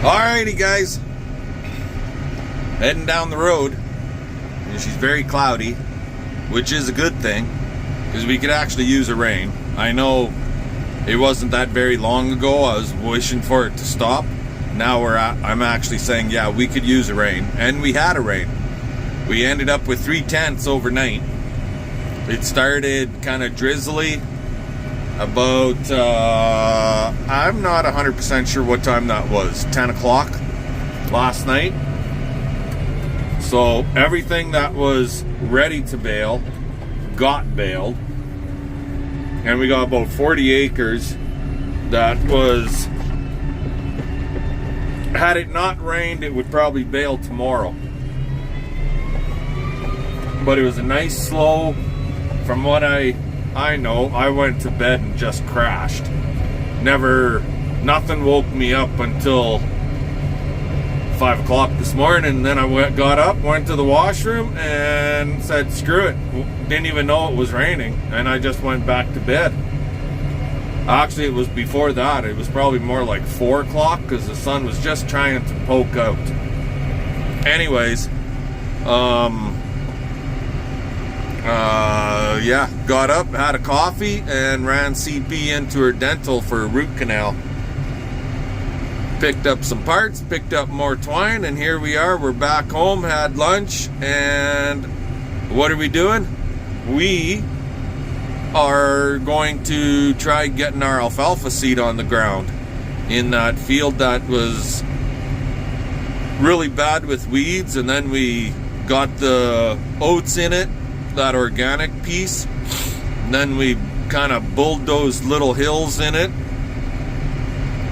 Alrighty guys, heading down the road, and she's very cloudy, which is a good thing because we could actually use a rain. I know it wasn't that very long ago I was wishing for it to stop. Now I'm actually saying, yeah, we could use a rain, and we had a rain. We ended up with 3/10 overnight. It started kind of drizzly about, I'm not 100% sure what time that was, 10 o'clock last night. So everything that was ready to bale got baled. And we got about 40 acres that was, had it not rained, it would probably bale tomorrow. But it was a nice slow. From what I know, I went to bed and just crashed. Nothing woke me up until 5 o'clock this morning. And then I got up, went to the washroom, and said, screw it. Didn't even know it was raining, and I just went back to bed. Actually, it was before that. It was probably more like 4 o'clock because the sun was just trying to poke out. Anyways, yeah, got up, had a coffee, and ran CP into her dental for a root canal. Picked up some parts, picked up more twine, and here we are. We're back home, had lunch, and what are we doing? We are going to try getting our alfalfa seed on the ground in that field that was really bad with weeds, and then we got the oats in it, that organic piece, and then we kind of bulldozed little hills in it.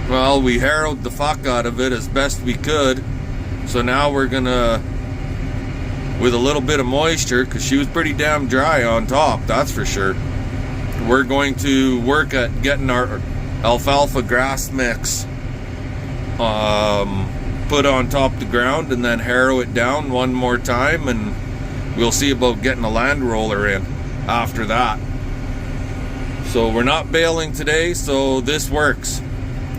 Well, we harrowed the fuck out of it as best we could. So now we're gonna, with a little bit of moisture, because she was pretty damn dry on top, that's for sure, we're going to work at getting our alfalfa grass mix put on top of the ground, and then harrow it down one more time, and we'll see about getting a land roller in after that. So we're not baling today, so this works.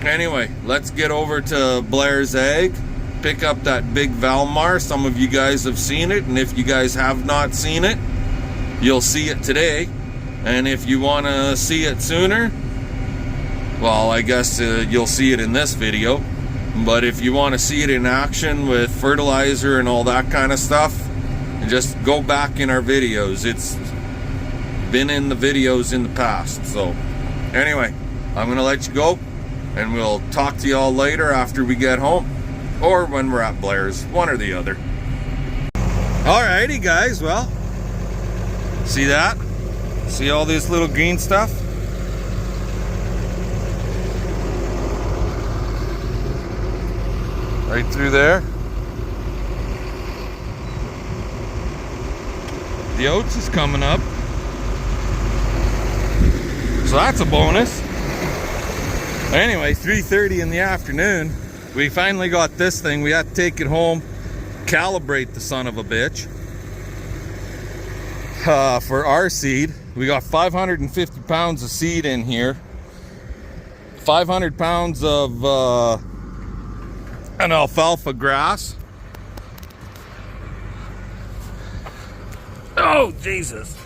Anyway, let's get over to Blair's Ag, pick up that big Valmar. Some of you guys have seen it, and if you guys have not seen it, you'll see it today. And if you want to see it sooner, well, I guess you'll see it in this video. But if you want to see it in action with fertilizer and all that kind of stuff, just go back in our videos. It's been in the videos in the past. So anyway, I'm gonna let you go, and we'll talk to y'all later after we get home, or when we're at Blair's, one or the other. Alrighty guys, well, see that? See all this little green stuff? Right through there. The oats is coming up, so that's a bonus. Anyway, 3:30 in the afternoon, we finally got this thing. We had to take it home, calibrate the son of a bitch for our seed. We got 550 pounds of seed in here, 500 pounds of an alfalfa grass. Oh, Jesus.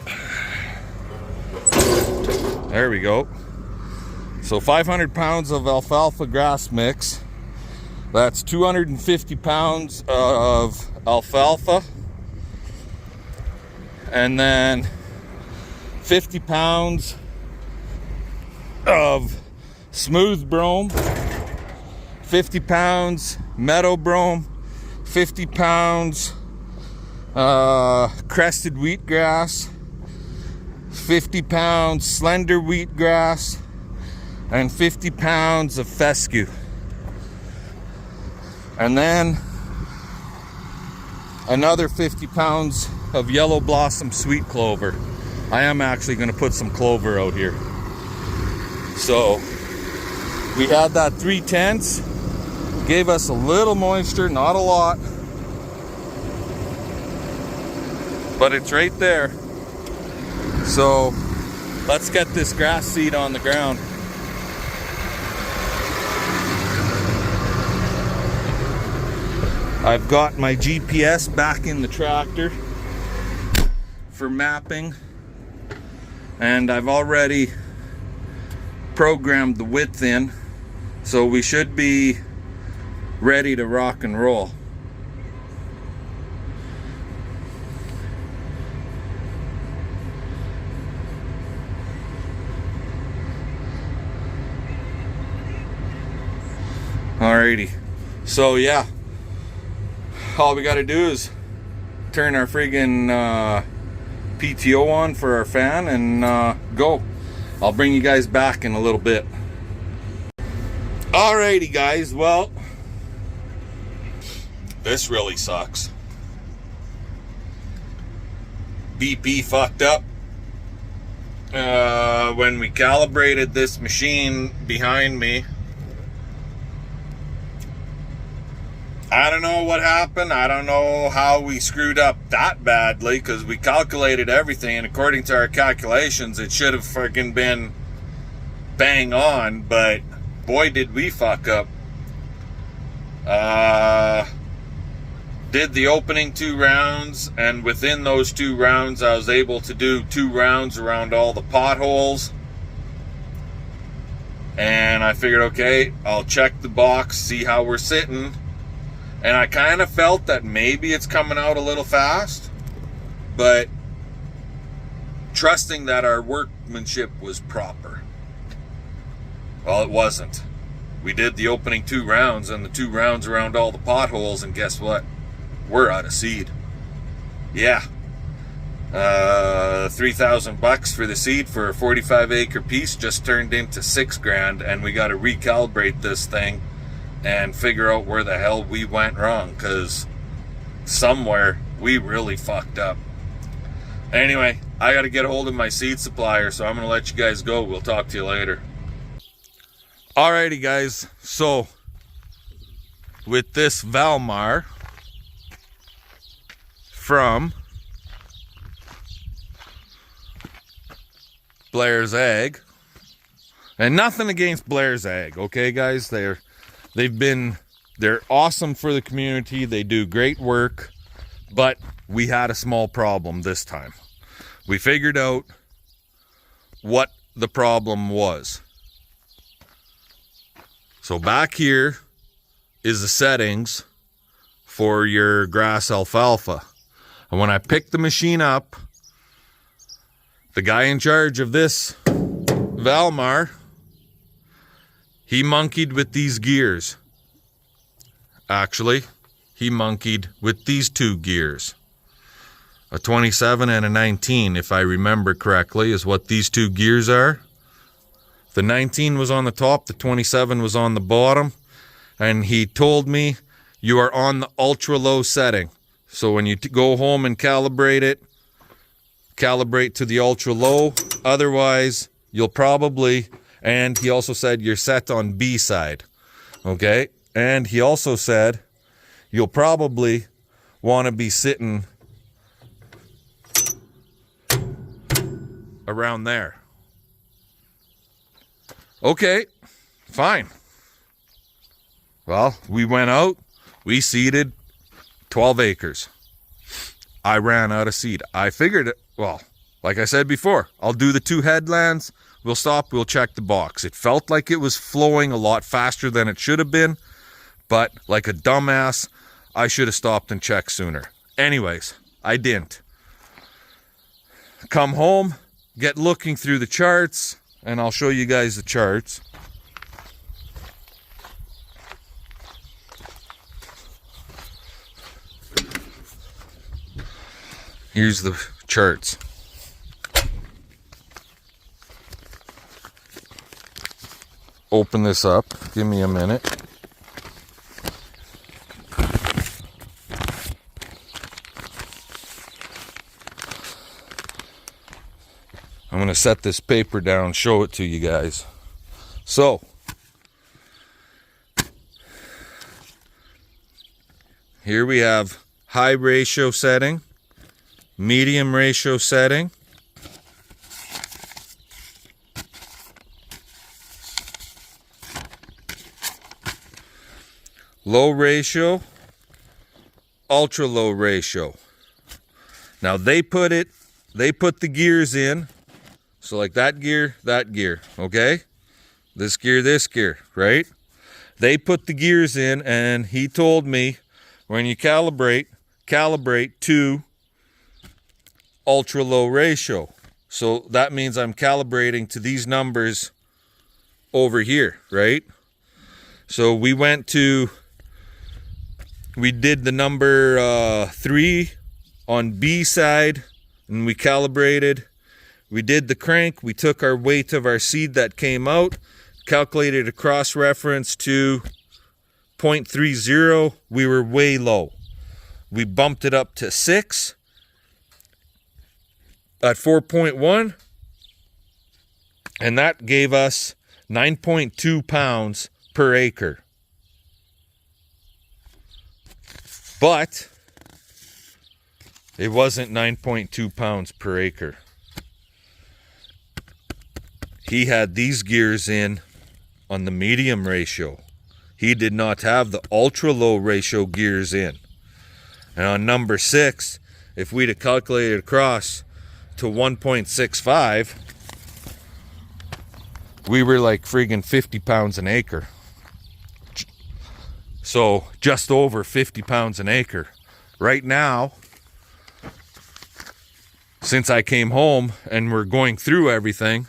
There we go. So 500 pounds of alfalfa grass mix. That's 250 pounds of alfalfa. And then 50 pounds of smooth brome. 50 pounds meadow brome. 50 pounds crested wheatgrass, 50 pounds slender wheatgrass, and 50 pounds of fescue. And then another 50 pounds of yellow blossom sweet clover. I am actually going to put some clover out here. So we had that 3/10, gave us a little moisture, not a lot, but it's right there. So let's get this grass seed on the ground. I've got my GPS back in the tractor for mapping, and I've already programmed the width in, so we should be ready to rock and roll. Alrighty, so yeah, all we gotta do is turn our friggin' PTO on for our fan and go. I'll bring you guys back in a little bit. Alrighty guys, well, this really sucks. BP fucked up when we calibrated this machine behind me. I don't know what happened. I don't know how we screwed up that badly, because we calculated everything, and according to our calculations, it should have freaking been bang on, but boy did we fuck up. Did the opening 2 rounds, and within those 2 rounds I was able to do 2 rounds around all the potholes. And I figured, okay, I'll check the box, see how we're sitting. And I kind of felt that maybe it's coming out a little fast, but trusting that our workmanship was proper. Well, it wasn't. We did the opening 2 rounds and the 2 rounds around all the potholes, and guess what? We're out of seed. Yeah. $3,000 for the seed for a 45-acre piece just turned into $6,000, and we got to recalibrate this thing and figure out where the hell we went wrong, because somewhere we really fucked up. Anyway, I got to get a hold of my seed supplier, so I'm going to let you guys go. We'll talk to you later. Alrighty guys, so with this Valmar from Blair's Ag, and nothing against Blair's Ag, okay guys, they're awesome for the community. They do great work, but we had a small problem this time. We figured out what the problem was. So back here is the settings for your grass alfalfa. And when I picked the machine up, the guy in charge of this Valmar, he monkeyed with these gears. Actually, he monkeyed with these 2 gears. A 27 and a 19, if I remember correctly, is what these 2 gears are. The 19 was on the top, the 27 was on the bottom, and he told me you are on the ultra low setting. So when you go home and calibrate it, calibrate to the ultra low. Otherwise, you'll probably, and he also said you're set on B side. Okay? And he also said you'll probably want to be sitting around there. Okay, fine. Well, we went out, we seeded 12 acres. I ran out of seed. I figured, well, like I said before, I'll do the 2 headlands, we'll stop, we'll check the box. It felt like it was flowing a lot faster than it should have been, but like a dumbass, I should have stopped and checked sooner. Anyways, I didn't. Come home, get looking through the charts, and I'll show you guys the charts. Here's the charts. Open this up. Give me a minute. I'm going to set this paper down, show it to you guys. So, here we have high ratio setting, medium ratio setting, low ratio, ultra low ratio. Now they put the gears in. So like that gear, okay? This gear, right? They put the gears in, and he told me when you calibrate to ultra low ratio. So that means I'm calibrating to these numbers over here, right? So we did the number 3 on B side, and we calibrated. We did the crank. We took our weight of our seed that came out, calculated a cross reference to 0.30. We were way low. We bumped it up to 6 at 4.1, and that gave us 9.2 pounds per acre. But it wasn't 9.2 pounds per acre. He had these gears in on the medium ratio. He did not have the ultra low ratio gears in. And on number 6, if we'd have calculated across to 1.65, we were like friggin' 50 pounds an acre. So just over 50 pounds an acre. Right now, since I came home and we're going through everything,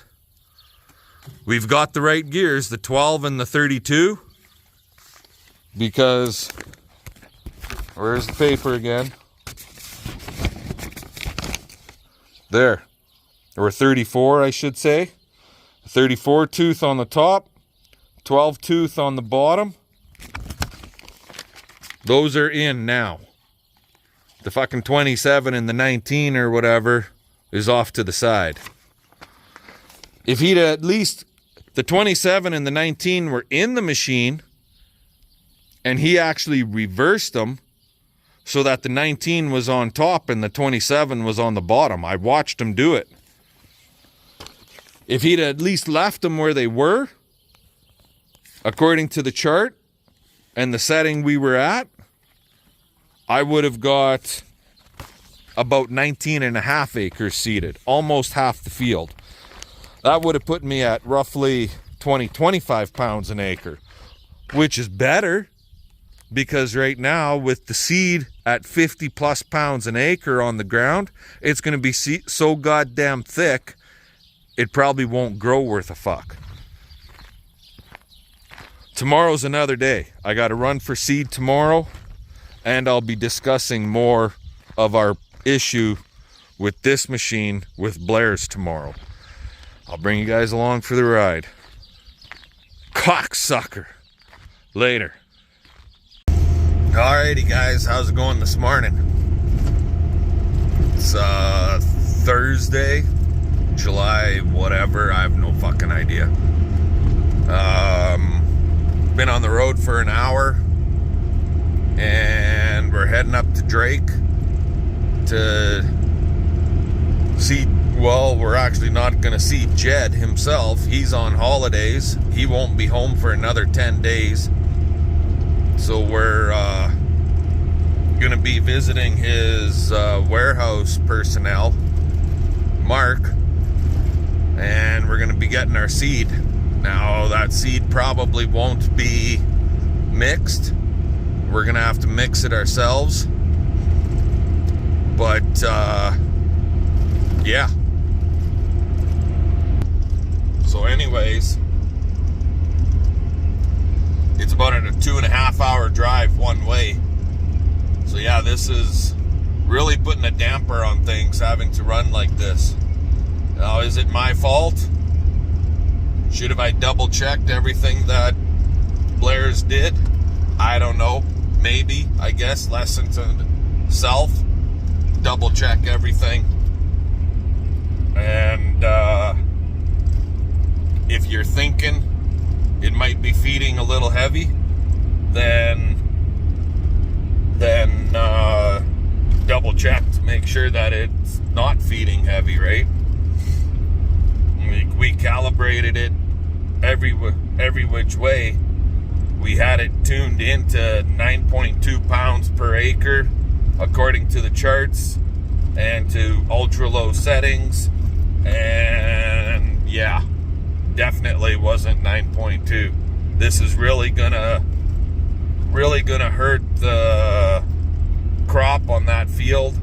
we've got the right gears, the 12 and the 32, because, where's the paper again? There, or 34 I should say. 34 tooth on the top, 12 tooth on the bottom. Those are in now. The fucking 27 and the 19 or whatever is off to the side. If he'd at least, the 27 and the 19 were in the machine, and he actually reversed them so that the 19 was on top and the 27 was on the bottom. I watched him do it. If he'd at least left them where they were, according to the chart and the setting we were at, I would have got about 19 and a half acres seeded, almost half the field. That would have put me at roughly 25 pounds an acre, which is better, because right now with the seed at 50 plus pounds an acre on the ground, it's going to be so goddamn thick, it probably won't grow worth a fuck. Tomorrow's another day. I got to run for seed tomorrow, and I'll be discussing more of our issue with this machine with Blair's tomorrow. I'll bring you guys along for the ride. Cocksucker. Later. Alrighty guys, how's it going this morning? It's Thursday, July whatever, I have no fucking idea. Been on the road for an hour, and we're heading up to Drake to see, well, we're actually not going to see Jed himself. He's on holidays. He won't be home for another 10 days. So we're going to be visiting his warehouse personnel, Mark, and we're going to be getting our seed. Now, that seed probably won't be mixed. We're going to have to mix it ourselves. But, yeah. So anyways, it's about a 2.5 hour drive one way. So yeah, this is really putting a damper on things, having to run like this. Now, is it my fault? Should have I double checked everything that Blair's did? I don't know. Maybe, I guess, lesson to self. Double check everything. And if you're thinking it might be feeding a little heavy, then double check to make sure that it's not feeding heavy, right? We calibrated it every which way. We had it tuned into 9.2 pounds per acre according to the charts and to ultra low settings, and yeah, definitely wasn't 9.2. This is really gonna hurt the crop on that field,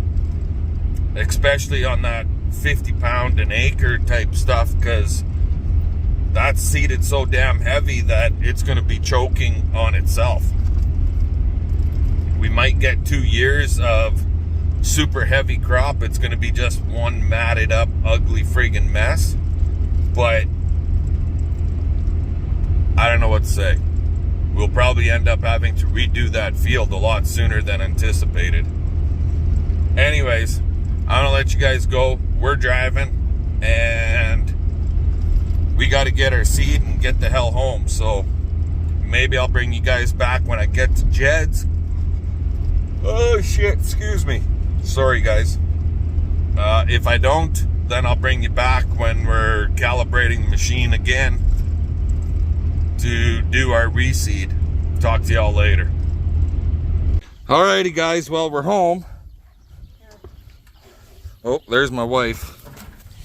especially on that 50 pound an acre type stuff, because that's seeded so damn heavy that it's going to be choking on itself. We might get 2 years of super heavy crop. It's going to be just one matted up ugly friggin' mess, but I don't know what to say. We'll probably end up having to redo that field a lot sooner than anticipated. Anyways, I'm gonna let you guys go. We're driving and we got to get our seed and get the hell home. So maybe I'll bring you guys back when I get to Jed's. Oh shit, excuse me. Sorry guys. If I don't, then I'll bring you back when we're calibrating the machine again to do our reseed. Talk to y'all later. Alrighty guys, well, we're home. Oh, there's my wife.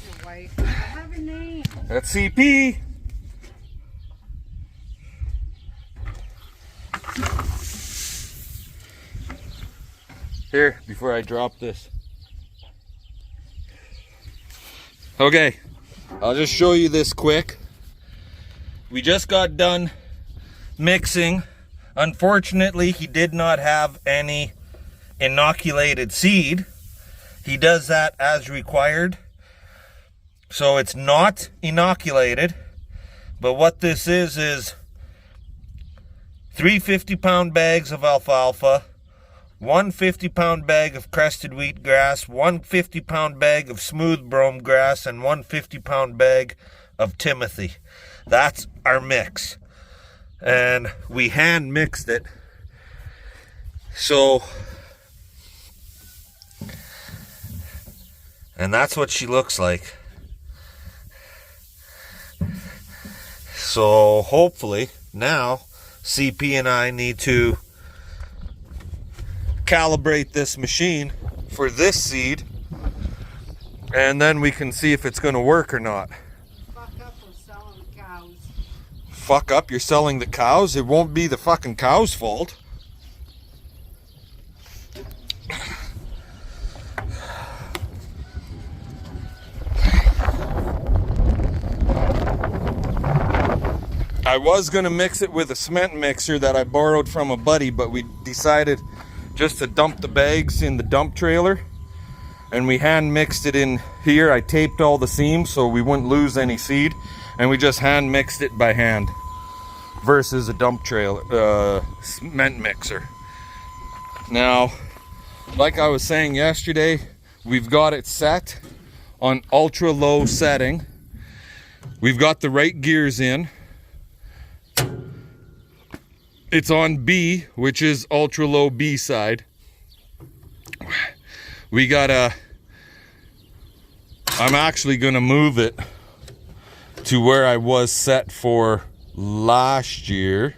Your wife. I have a name. That's CP. Here, before I drop this. Okay, I'll just show you this quick. We just got done mixing. Unfortunately, he did not have any inoculated seed. He does that as required. So it's not inoculated. But what this is 3 50-pound bags of alfalfa, 1 50-pound bag of crested wheatgrass, 1 50-pound bag of smooth brome grass, and 1 50-pound bag of timothy. That's our mix. And we hand mixed it. So, and that's what she looks like. So hopefully now CP and I need to calibrate this machine for this seed, and then we can see if it's going to work or not. Fuck up or selling the cows. Fuck up, you're selling the cows? It won't be the fucking cows' fault. I was going to mix it with a cement mixer that I borrowed from a buddy, but we decided just to dump the bags in the dump trailer, and we hand mixed it in here. I taped all the seams so we wouldn't lose any seed, and we just hand mixed it by hand versus a dump trailer cement mixer. Now, like I was saying yesterday, we've got it set on ultra low setting. We've got the right gears in. It's on B, which is ultra low B side. We gotta, I'm actually gonna move it to where I was set for last year.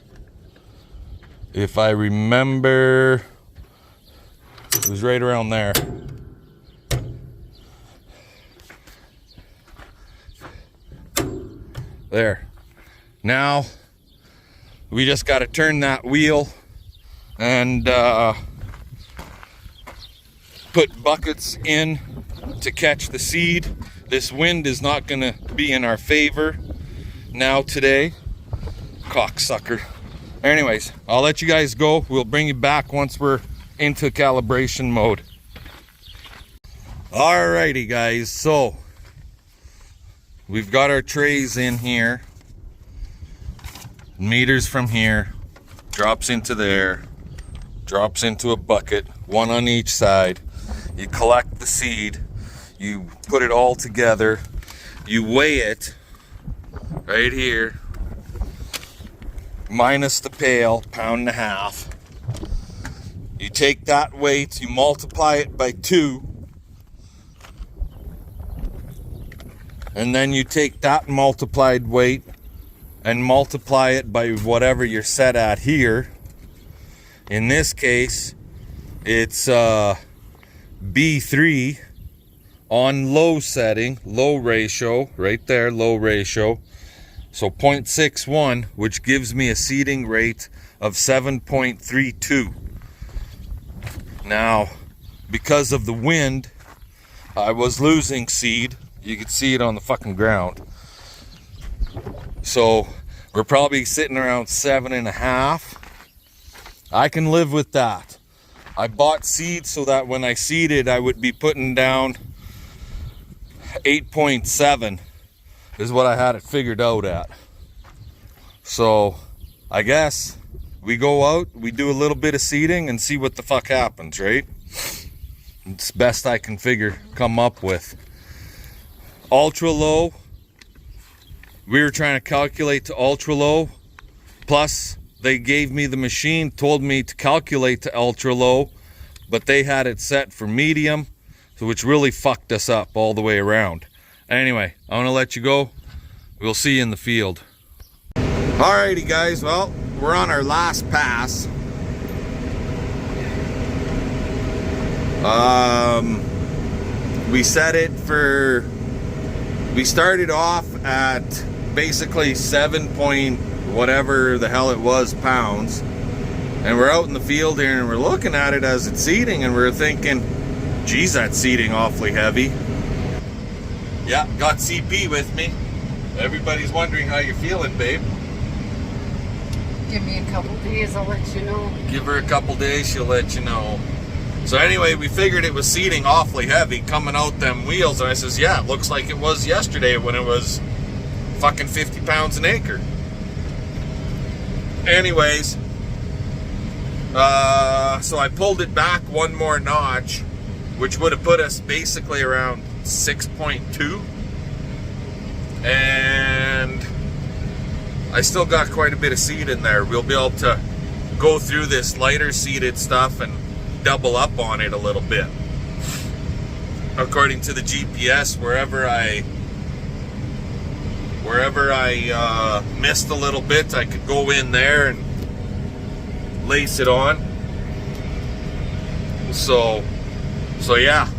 If I remember, it was right around there. There. Now, we just got to turn that wheel and put buckets in to catch the seed. This wind is not going to be in our favor now today. Cocksucker. Anyways, I'll let you guys go. We'll bring you back once we're into calibration mode. Alrighty guys, so we've got our trays in here. Meters from here, drops into there, drops into a bucket, one on each side. You collect the seed, you put it all together, you weigh it right here, minus the pail, 1.5 pounds. You take that weight, you multiply it by 2, and then you take that multiplied weight and multiply it by whatever you're set at here. In this case, It's B3 on low setting, low ratio, right there, low ratio. So 0.61, which gives me a seeding rate of 7.32. Now, because of the wind, I was losing seed. You can see it on the fucking ground. So we're probably sitting around 7.5. I can live with that. I bought seed so that when I seeded, I would be putting down 8.7 is what I had it figured out at. So I guess we go out, we do a little bit of seeding and see what the fuck happens, right? It's best I can come up with. Ultra low, we were trying to calculate to ultra low, plus they gave me the machine, told me to calculate to ultra low, but they had it set for medium, so which really fucked us up all the way around. Anyway, I'm gonna let you go. We'll see you in the field. Alrighty guys, well, we're on our last pass. We set it for, we started off at basically 7 point whatever the hell it was pounds, and we're out in the field here and we're looking at it as it's seeding and we're thinking, geez, that's seeding awfully heavy. Yeah, got CP with me. Everybody's wondering how you're feeling, babe. Give me a couple days, I'll let you know. Give her a couple days, she'll let you know. So anyway, we figured it was seeding awfully heavy coming out them wheels, and I says, yeah, it looks like it was yesterday when it was fucking 50 pounds an acre. Anyways, so I pulled it back one more notch, which would have put us basically around 6.2, and I still got quite a bit of seed in there. We'll be able to go through this lighter seeded stuff and double up on it a little bit. According to the GPS, wherever I missed a little bit, I could go in there and lace it on. So yeah,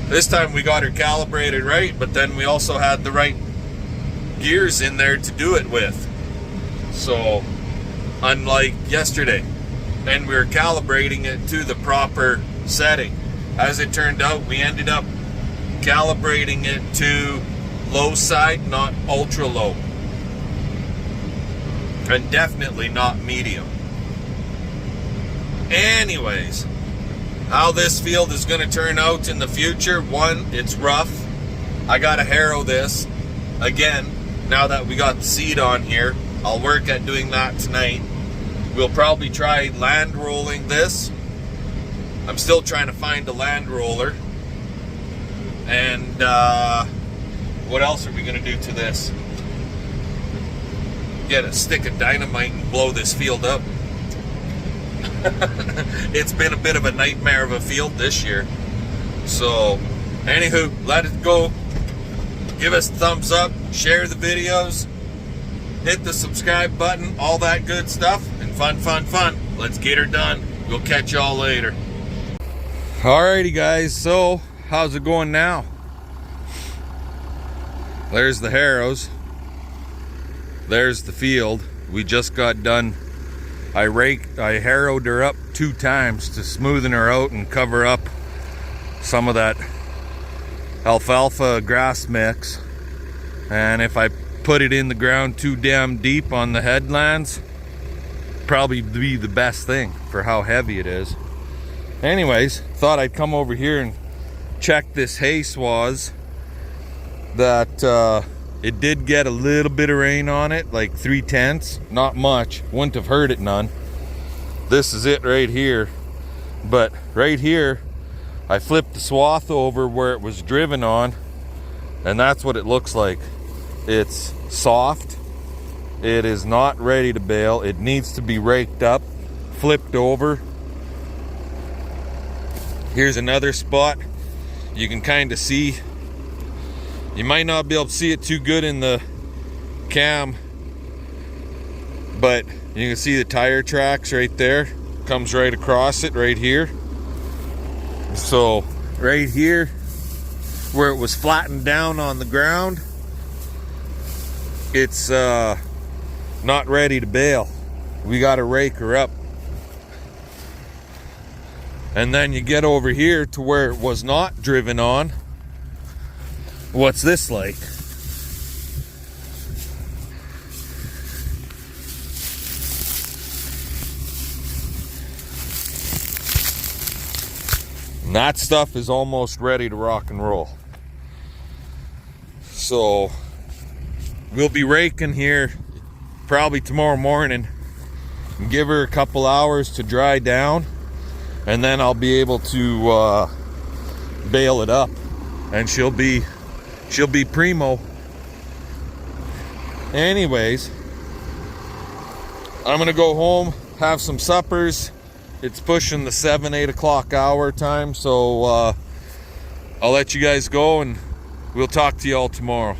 this time we got her calibrated right, but then we also had the right gears in there to do it with. So unlike yesterday, and we were calibrating it to the proper setting. As it turned out, we ended up calibrating it to low side, not ultra low, and definitely not medium. Anyways, how this field is going to turn out in the future: one, it's rough. I gotta harrow this again now that we got the seed on here. I'll work at doing that tonight. We'll probably try land rolling this. I'm still trying to find a land roller. And what else are we gonna do to this? Get a stick of dynamite and blow this field up. It's been a bit of a nightmare of a field this year. So anywho, let it go. Give us a thumbs up, share the videos, hit the subscribe button, all that good stuff, and fun. Let's get her done. We'll catch y'all later. Alrighty guys, so how's it going now? There's the harrows. There's the field. We just got done. I harrowed her up 2 times to smoothen her out and cover up some of that alfalfa grass mix. And if I put it in the ground too damn deep on the headlands, probably be the best thing for how heavy it is. Anyways, thought I'd come over here and check this hay swaths that it did get a little bit of rain on it, like 3/10, not much, wouldn't have hurt it none. This is it right here, but right here I flipped the swath over where it was driven on, and that's what it looks like. It's soft. It is not ready to bale. It needs to be raked up, flipped over. Here's another spot. You can kind of see. You might not be able to see it too good in the cam, but you can see the tire tracks right there. comes right across it right here. So right here where it was flattened down on the ground, it's not ready to bale. We got to rake her up. And then you get over here to where it was not driven on. What's this like? And that stuff is almost ready to rock and roll. So we'll be raking here probably tomorrow morning and give her a couple hours to dry down, and then I'll be able to bale it up, and she'll be primo. Anyways, I'm gonna go home, have some suppers. It's pushing the 7-8 o'clock hour time, so I'll let you guys go, and we'll talk to you all tomorrow.